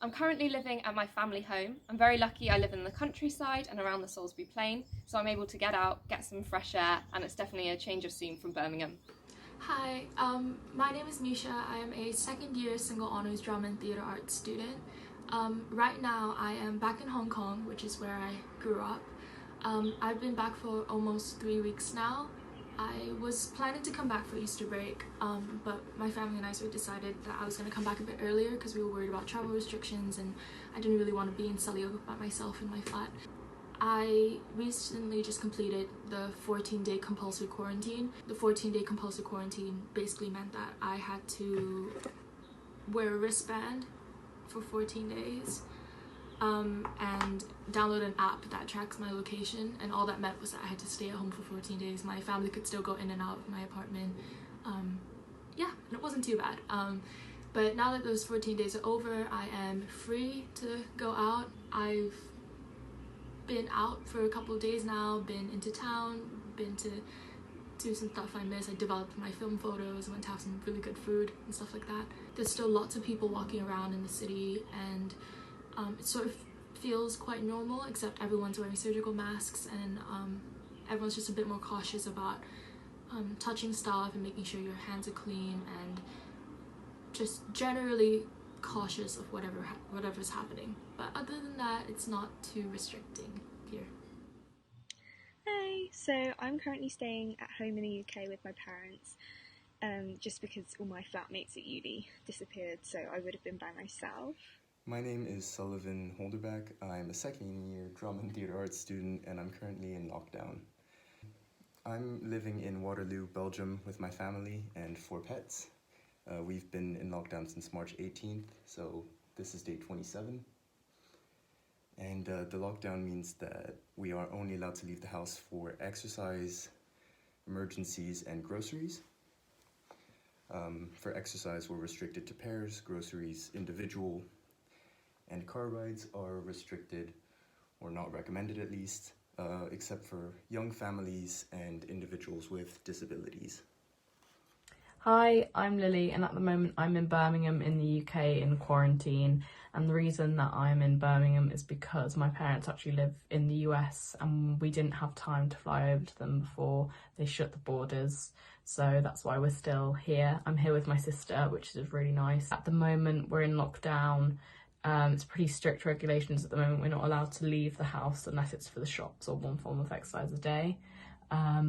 I'm currently living at my family home. I'm very lucky I live in the countryside and around the Salisbury Plain, so I'm able to get out, get some fresh air, and it's definitely a change of scene from Birmingham. Hi, my name is Nisha. I am a second year single honors drama and theatre arts student. Right now, I am back in Hong Kong, which is where I grew up. I've been back for almost 3 weeks now. I was planning to come back for Easter break, but my family and I sort of decided that I was going to come back a bit earlier because we were worried about travel restrictions and I didn't really want to be in Surrey by myself in my flat. I recently just completed the 14-day compulsory quarantine. The 14-day compulsory quarantine basically meant that I had to wear a wristband for 14 days and download an app that tracks my location, and all that meant was that I had to stay at home for 14 days. My family could still go in and out of my apartment. Yeah, and it wasn't too bad. But now that those 14 days are over, I am free to go out. I've been out for a couple of days now, been into town, been to do some stuff I miss. I developed my film photos, went to have some really good food and stuff like that. There's still lots of people walking around in the city, and it sort of feels quite normal, except everyone's wearing surgical masks, and everyone's just a bit more cautious about touching stuff and making sure your hands are clean, and just generally cautious of whatever's happening. But other than that, it's not too restricting here. Hey, so I'm currently staying at home in the UK with my parents, just because all my flatmates at uni disappeared, so I would have been by myself. My name is Sullivan Holderback. I'm a second year drama and theatre arts student, and I'm currently in lockdown. I'm living in Waterloo, Belgium with my family and 4 pets. We've been in lockdown since March 18th, so this is day 27. And the lockdown means that we are only allowed to leave the house for exercise, emergencies, and groceries. For exercise, we're restricted to pairs, groceries, individual, and car rides are restricted, or not recommended at least, except for young families and individuals with disabilities. Hi, I'm Lily, and at the moment I'm in Birmingham in the UK in quarantine. And the reason that I'm in Birmingham is because my parents actually live in the US and we didn't have time to fly over to them before they shut the borders. So that's why we're still here. I'm here with my sister, which is really nice. At the moment we're in lockdown. It's pretty strict regulations at the moment. We're not allowed to leave the house unless it's for the shops or one form of exercise a day.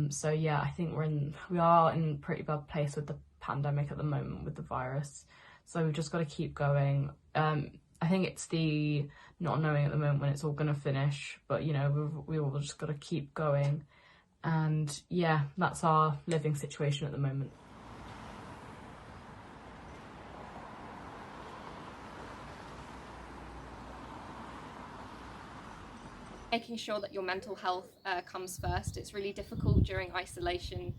So yeah, I think we are in a pretty bad place with the pandemic at the moment with the virus. So we've just got to keep going. I think it's the not knowing at the moment when it's all going to finish, but you know, we all just got to keep going. And yeah, that's our living situation at the moment. Making sure that your mental health comes first. It's really difficult during isolation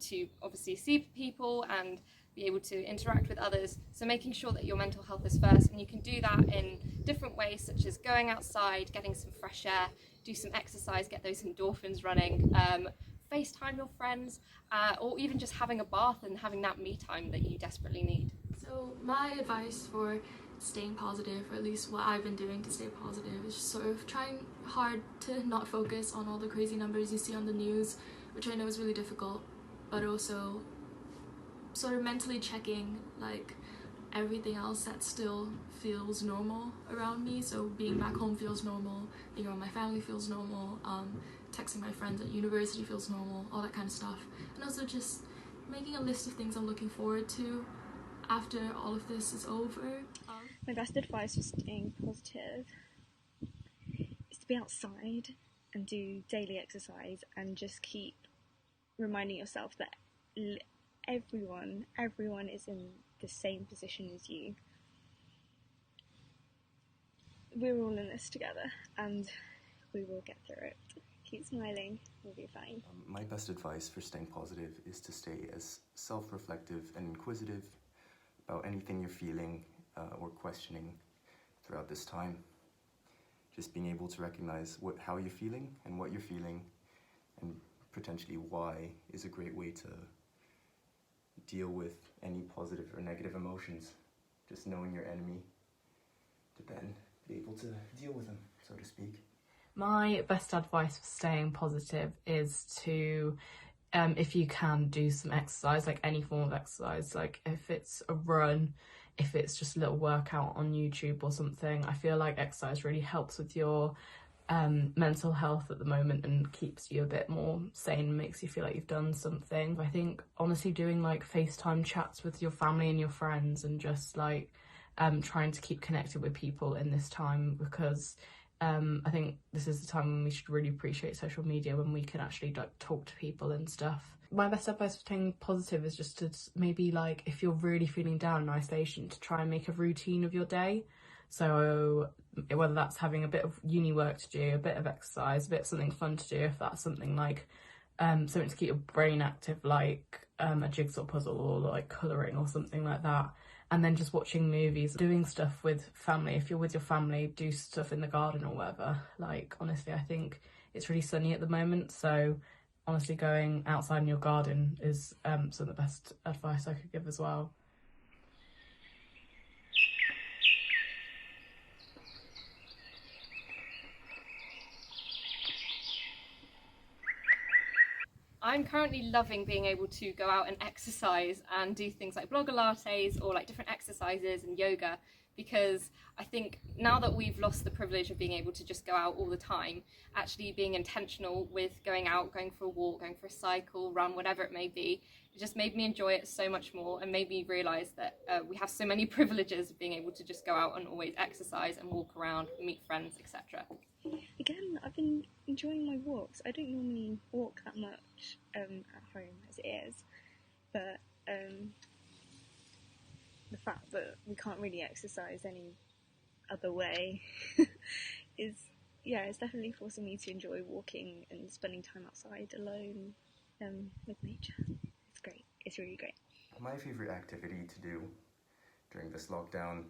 to obviously see people and be able to interact with others. So making sure that your mental health is first, and you can do that in different ways, such as going outside, getting some fresh air, do some exercise, get those endorphins running, FaceTime your friends, or even just having a bath and having that me time that you desperately need. So my advice for staying positive, or at least what I've been doing to stay positive, is just sort of trying hard to not focus on all the crazy numbers you see on the news, which I know is really difficult, but also sort of mentally checking like everything else that still feels normal around me. So being back home feels normal, being around my family feels normal, texting my friends at university feels normal, all that kind of stuff. And also just making a list of things I'm looking forward to after all of this is over. My best advice for staying positive is to be outside and do daily exercise, and just keep reminding yourself that everyone is in the same position as you. We're all in this together and we will get through it. Keep smiling, we'll be fine. My best advice for staying positive is to stay as self-reflective and inquisitive about anything you're feeling or questioning throughout this time. Just being able to recognize how you're feeling and what you're feeling, and potentially why, is a great way to deal with any positive or negative emotions. Just knowing your enemy, then be able to deal with them, so to speak. My best advice for staying positive is to, if you can, do some exercise, like any form of exercise, like if it's a run, if it's just a little workout on YouTube or something. I feel like exercise really helps with your mental health at the moment and keeps you a bit more sane, makes you feel like you've done something. I think honestly doing like FaceTime chats with your family and your friends and just like trying to keep connected with people in this time, because I think this is the time when we should really appreciate social media, when we can actually like talk to people and stuff. My best advice for staying positive is just to maybe, like, if you're really feeling down in isolation, to try and make a routine of your day. So whether that's having a bit of uni work to do, a bit of exercise, a bit of something fun to do, if that's something like something to keep your brain active, like a jigsaw puzzle or like colouring or something like that. And then just watching movies, doing stuff with family. If you're with your family, do stuff in the garden or whatever. Like, honestly, I think it's really sunny at the moment, so honestly going outside in your garden is some of the best advice I could give as well. I'm currently loving being able to go out and exercise and do things like blogger lattes or like different exercises and yoga, because I think now that we've lost the privilege of being able to just go out all the time, actually being intentional with going out, going for a walk, going for a cycle, run, whatever it may be, it just made me enjoy it so much more and made me realise that we have so many privileges of being able to just go out and always exercise and walk around, meet friends, etc. Again, I've been enjoying my walks. I don't normally walk that much at home as it is, but the fact that we can't really exercise any other way is, yeah, it's definitely forcing me to enjoy walking and spending time outside alone with nature. It's great. It's really great. My favourite activity to do during this lockdown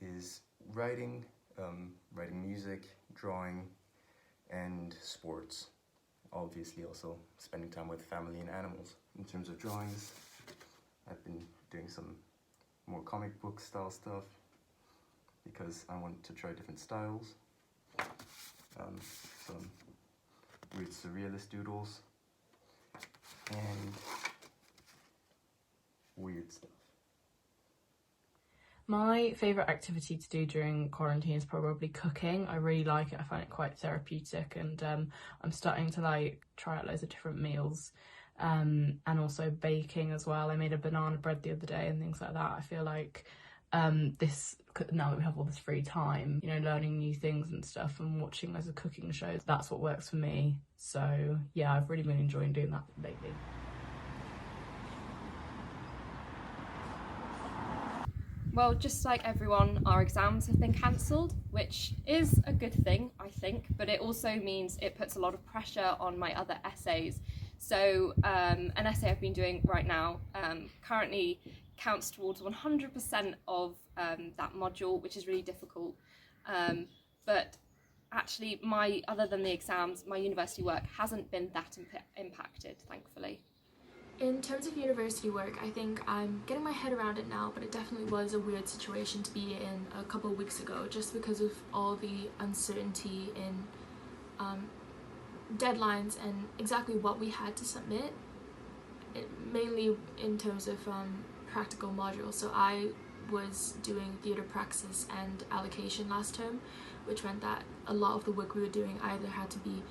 is writing music, drawing, and sports. Obviously also spending time with family and animals. In terms of drawings, I've been doing some more comic book style stuff because I want to try different styles. Some weird surrealist doodles and weird stuff. My favourite activity to do during quarantine is probably cooking. I really like it. I find it quite therapeutic, and I'm starting to like try out loads of different meals, and also baking as well. I made a banana bread the other day and things like that. I feel like this, now that we have all this free time, you know, learning new things and stuff and watching loads of cooking shows, that's what works for me. So yeah, I've really been enjoying doing that lately. Well, just like everyone, our exams have been cancelled, which is a good thing, I think, but it also means it puts a lot of pressure on my other essays. So an essay I've been doing right now currently counts towards 100% of that module, which is really difficult. But actually, other than the exams, my university work hasn't been that impacted, thankfully. In terms of university work, I think I'm getting my head around it now, but it definitely was a weird situation to be in a couple of weeks ago, just because of all the uncertainty in deadlines and exactly what we had to submit, mainly in terms of practical modules. So I was doing theatre praxis and allocation last term, which meant that a lot of the work we were doing either had to be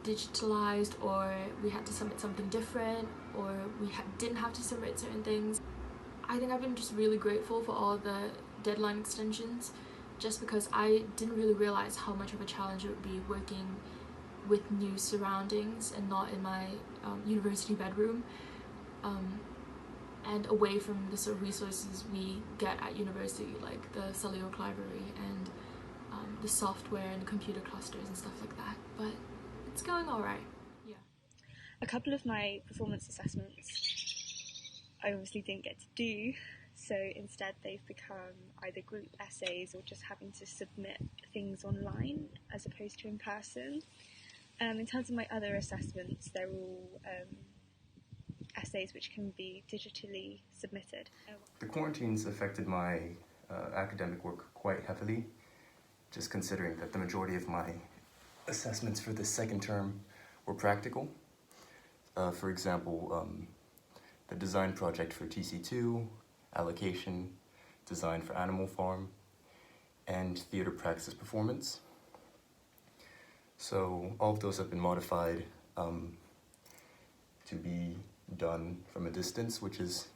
digitalized, or we had to submit something different, or we didn't have to submit certain things. I think I've been just really grateful for all the deadline extensions, just because I didn't really realize how much of a challenge it would be working with new surroundings and not in my university bedroom, and away from the sort of resources we get at university, like the cellular library and the software and computer clusters and stuff like that. But it's going all right. Yeah. A couple of my performance assessments I obviously didn't get to do, so instead they've become either group essays or just having to submit things online as opposed to in person. In terms of my other assessments, they're all essays which can be digitally submitted. The quarantine's affected my academic work quite heavily, just considering that the majority of my assessments for the second term were practical. For example, the design project for TC2, allocation, design for Animal Farm, and theater praxis performance. So all of those have been modified to be done from a distance, which is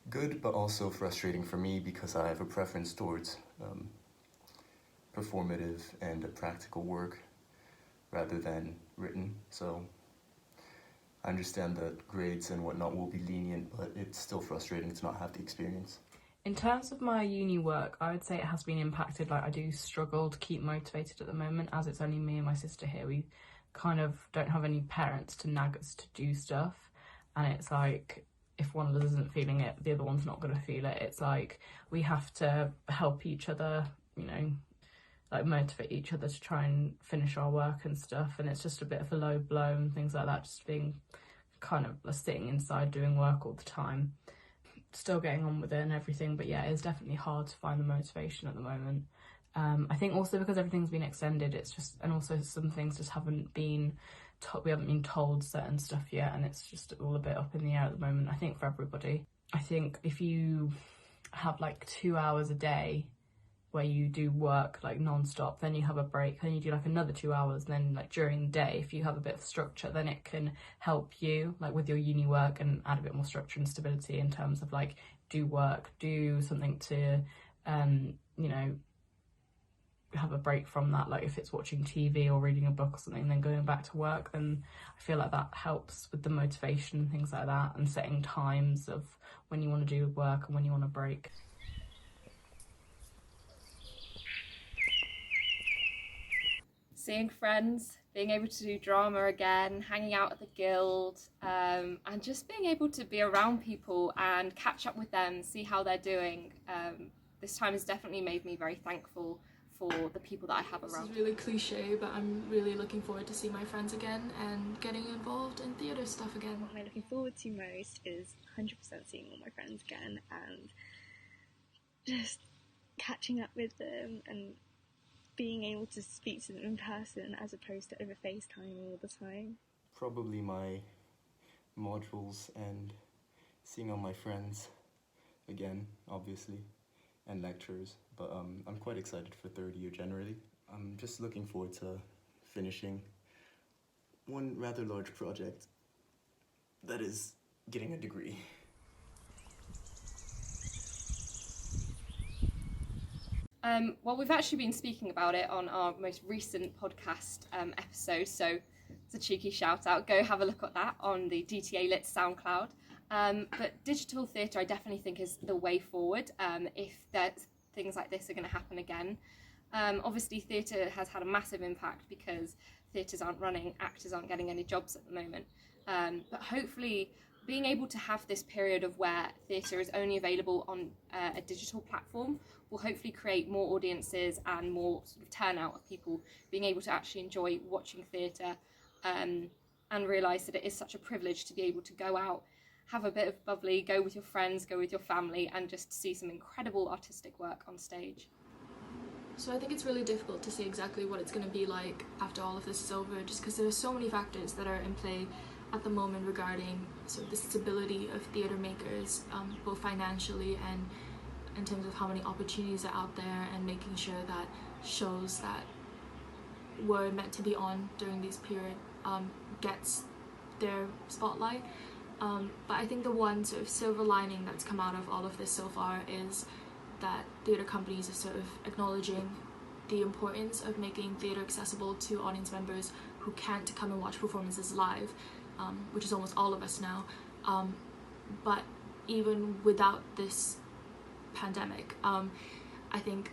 good, but also frustrating for me because I have a preference towards performative and practical work rather than written. So I understand that grades and whatnot will be lenient, but it's still frustrating to not have the experience. In terms of my uni work, I would say it has been impacted. Like, I do struggle to keep motivated at the moment, as it's only me and my sister here. We kind of don't have any parents to nag us to do stuff, and it's like, if one of us isn't feeling it, the other one's not going to feel it. It's like we have to help each other, you know, like motivate each other to try and finish our work and stuff, and it's just a bit of a low blow and things like that, just being kind of sitting inside doing work all the time. Still getting on with it and everything, but yeah, it's definitely hard to find the motivation at the moment. I think also because everything's been extended, it's just, and also some things just haven't been we haven't been told certain stuff yet, and it's just all a bit up in the air at the moment, I think, for everybody. I think if you have like 2 hours a day where you do work like non-stop, then you have a break, then you do like another 2 hours, then like during the day, if you have a bit of structure, then it can help you like with your uni work and add a bit more structure and stability in terms of like do work, do something to you know, have a break from that, like if it's watching TV or reading a book or something, then going back to work, then I feel like that helps with the motivation and things like that, and setting times of when you want to do work and when you want to break. Seeing friends, being able to do drama again, hanging out at the guild, and just being able to be around people and catch up with them, see how they're doing. This time has definitely made me very thankful for the people that I have around. This is really cliche, but I'm really looking forward to see my friends again and getting involved in theatre stuff again. What I'm looking forward to most is 100% seeing all my friends again and just catching up with them and being able to speak to them in person as opposed to over FaceTime all the time. Probably my modules and seeing all my friends again, obviously, and lectures, but I'm quite excited for third year generally. I'm just looking forward to finishing one rather large project that is getting a degree. Well, we've actually been speaking about it on our most recent podcast episode, so it's a cheeky shout out. Go have a look at that on the DTA Lit SoundCloud. But digital theatre, I definitely think, is the way forward if things like this are going to happen again. Obviously, theatre has had a massive impact because theatres aren't running, actors aren't getting any jobs at the moment. But hopefully, being able to have this period of where theatre is only available on a digital platform will hopefully create more audiences and more sort of turnout of people being able to actually enjoy watching theatre and realise that it is such a privilege to be able to go out, have a bit of bubbly, go with your friends, go with your family, and just see some incredible artistic work on stage. So I think it's really difficult to see exactly what it's going to be like after all of this is over, just because there are so many factors that are in play at the moment regarding sort of the stability of theatre makers, both financially and in terms of how many opportunities are out there, and making sure that shows that were meant to be on during this period gets their spotlight. But I think the one sort of silver lining that's come out of all of this so far is that theatre companies are sort of acknowledging the importance of making theatre accessible to audience members who can't come and watch performances live, which is almost all of us now. But even without this pandemic, I think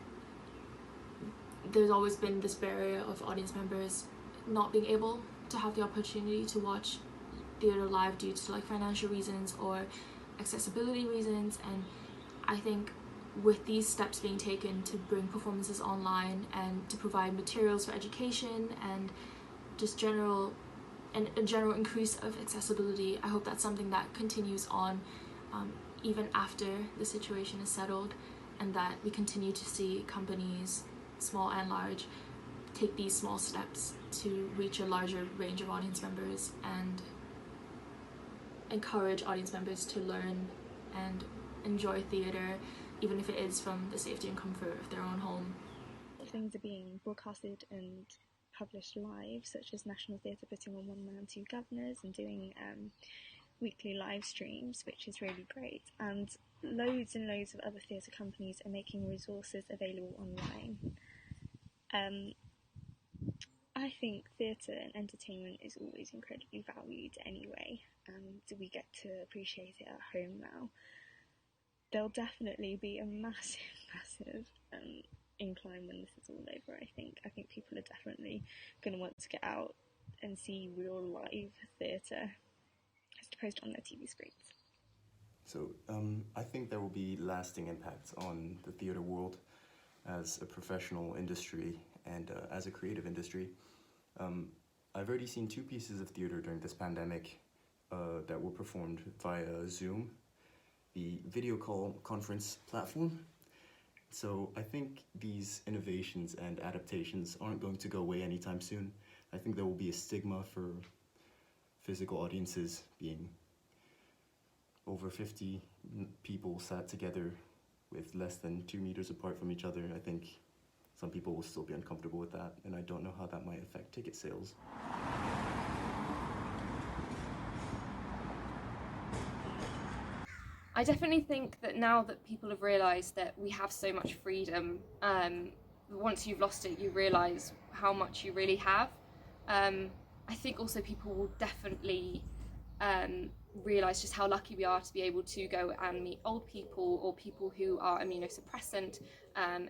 there's always been this barrier of audience members not being able to have the opportunity to watch theatre live due to like financial reasons or accessibility reasons. And I think with these steps being taken to bring performances online and to provide materials for education and just a general increase of accessibility, I hope that's something that continues on even after the situation is settled, and that we continue to see companies, small and large, take these small steps to reach a larger range of audience members and encourage audience members to learn and enjoy theatre, even if it is from the safety and comfort of their own home. Things are being broadcasted and published live, such as National Theatre putting on One Man, Two Governors and doing weekly live streams, which is really great. And loads of other theatre companies are making resources available online. I think theatre and entertainment is always incredibly valued anyway, and we get to appreciate it at home now. There'll definitely be a massive incline when this is all over, I think. I think people are definitely going to want to get out and see real live theatre as opposed to on their TV screens. So I think there will be lasting impacts on the theatre world as a professional industry and as a creative industry. I've already seen 2 pieces of theatre during this pandemic that were performed via Zoom, the video call conference platform. So I think these innovations and adaptations aren't going to go away anytime soon. I think there will be a stigma for physical audiences being over 50 people sat together with less than 2 meters apart from each other. I think some people will still be uncomfortable with that, and I don't know how that might affect ticket sales. I definitely think that now that people have realised that we have so much freedom, once you've lost it, you realise how much you really have. I think also people will definitely realise just how lucky we are to be able to go and meet old people or people who are immunosuppressant,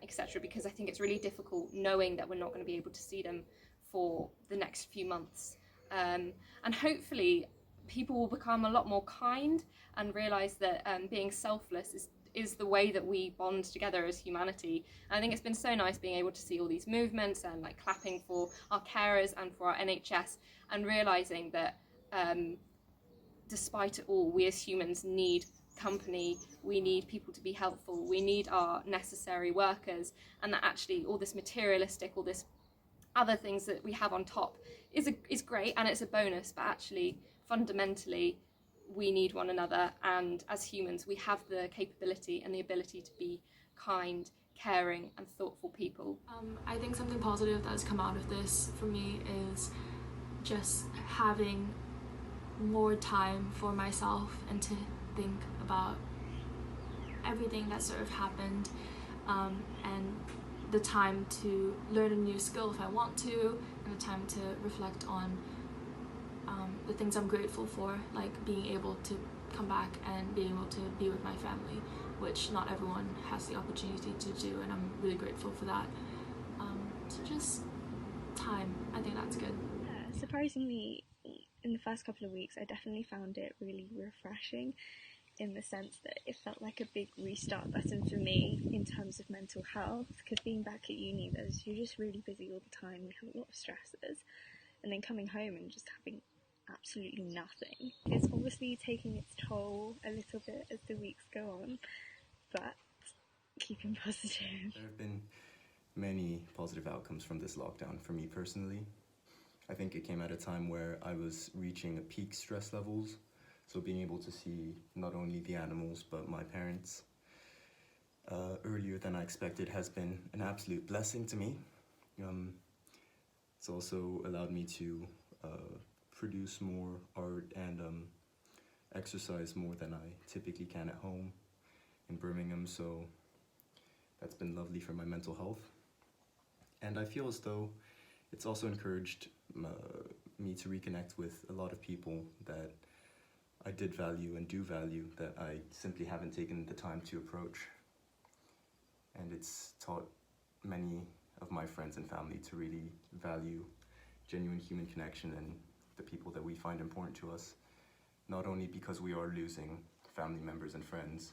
etc. Because I think it's really difficult knowing that we're not going to be able to see them for the next few months. And hopefully people will become a lot more kind and realise that being selfless is the way that we bond together as humanity. And I think it's been so nice being able to see all these movements and like clapping for our carers and for our NHS and realising that despite it all, we as humans need company, we need people to be helpful, we need our necessary workers, and that actually all this materialistic, all this other things that we have on top is great and it's a bonus, but actually fundamentally we need one another, and as humans we have the capability and the ability to be kind, caring and thoughtful people. I think something positive that has come out of this for me is just having more time for myself and to think about everything that sort of happened, and the time to learn a new skill if I want to, and the time to reflect on the things I'm grateful for, like being able to come back and being able to be with my family, which not everyone has the opportunity to do, and I'm really grateful for that. So just time, I think that's good. Yeah, surprisingly, in the first couple of weeks I definitely found it really refreshing, in the sense that it felt like a big restart button for me in terms of mental health, because being back at uni, you're just really busy all the time, you have a lot of stresses, and then coming home and just having absolutely nothing. It's obviously taking its toll a little bit as the weeks go on, but keeping positive. There have been many positive outcomes from this lockdown for me personally. I think it came at a time where I was reaching peak stress levels, so being able to see not only the animals but my parents earlier than I expected has been an absolute blessing to me. It's also allowed me to produce more art and exercise more than I typically can at home in Birmingham, so that's been lovely for my mental health. And I feel as though it's also encouraged me to reconnect with a lot of people that I did value and do value that I simply haven't taken the time to approach. And it's taught many of my friends and family to really value genuine human connection and the people that we find important to us, not only because we are losing family members and friends,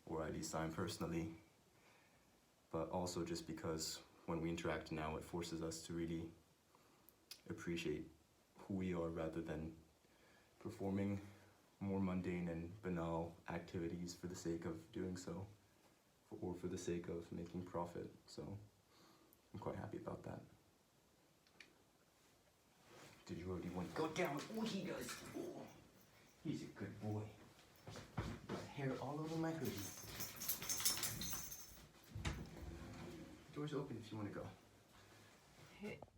or at least I am personally, but also just because when we interact now, it forces us to really appreciate who we are rather than performing more mundane and banal activities for the sake of doing so, or for the sake of making profit. So I'm quite happy about that. Did you already want to go down? Oh, he does. Oh, he's a good boy. Got hair all over my hoodie. Door's open if you want to go.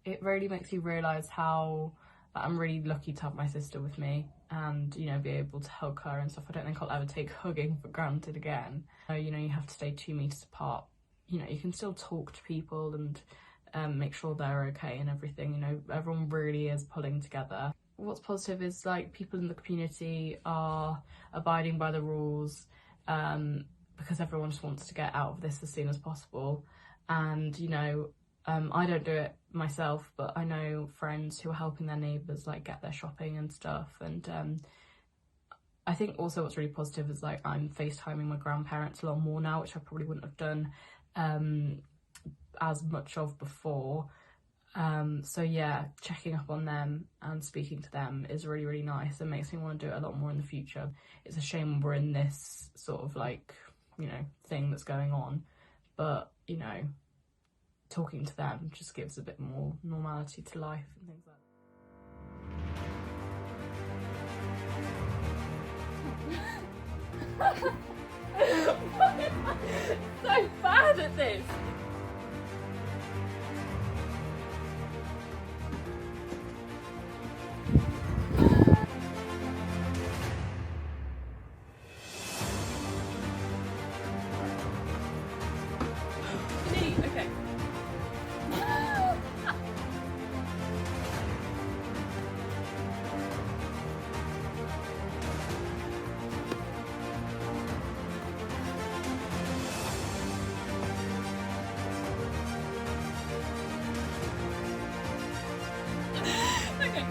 It really makes you realise how I'm really lucky to have my sister with me and, you know, be able to hug her and stuff. I don't think I'll ever take hugging for granted again. You know, you have to stay 2 meters apart. You know, you can still talk to people and make sure they're okay and everything. You know, everyone really is pulling together. What's positive is, like, people in the community are abiding by the rules because everyone just wants to get out of this as soon as possible. And, you know, I don't do it myself, but I know friends who are helping their neighbours, like, get their shopping and stuff. And I think also what's really positive is, like, I'm FaceTiming my grandparents a lot more now, which I probably wouldn't have done as much of before. So yeah, checking up on them and speaking to them is really, really nice. It makes me want to do it a lot more in the future. It's a shame we're in this sort of, like, you know, thing that's going on, but, you know, talking to them just gives a bit more normality to life and things like that. So bad at this. Okay. Okay.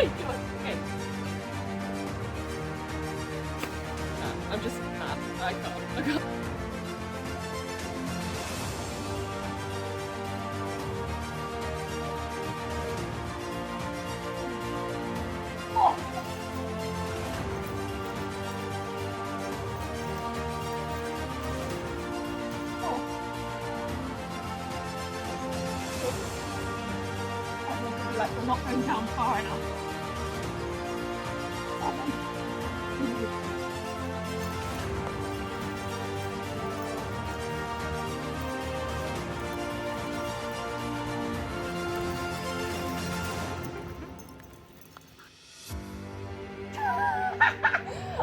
Okay. I'm just mad. I can't. Like, we're not going down far enough.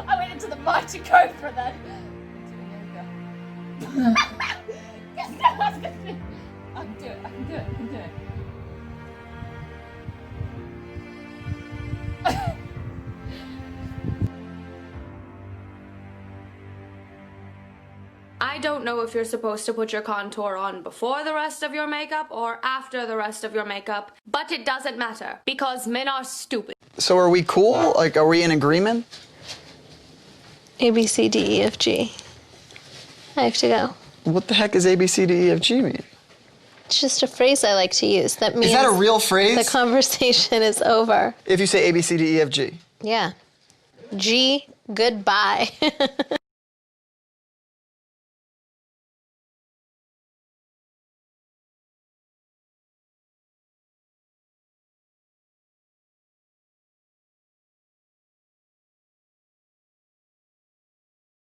I went into the mighty cobra then. I'm doing yoga. Yes, no, I was gonna do. I can do it. I can do it. I can do it. I don't know if you're supposed to put your contour on before the rest of your makeup or after the rest of your makeup, but it doesn't matter because men are stupid. So are we cool? Like, are we in agreement? A, B, C, D, E, F, G. I have to go. What the heck is A, B, C, D, E, F, G mean? It's just a phrase I like to use. That means Is that a real phrase? the conversation is over. If you say A, B, C, D, E, F, G. Yeah. G, goodbye.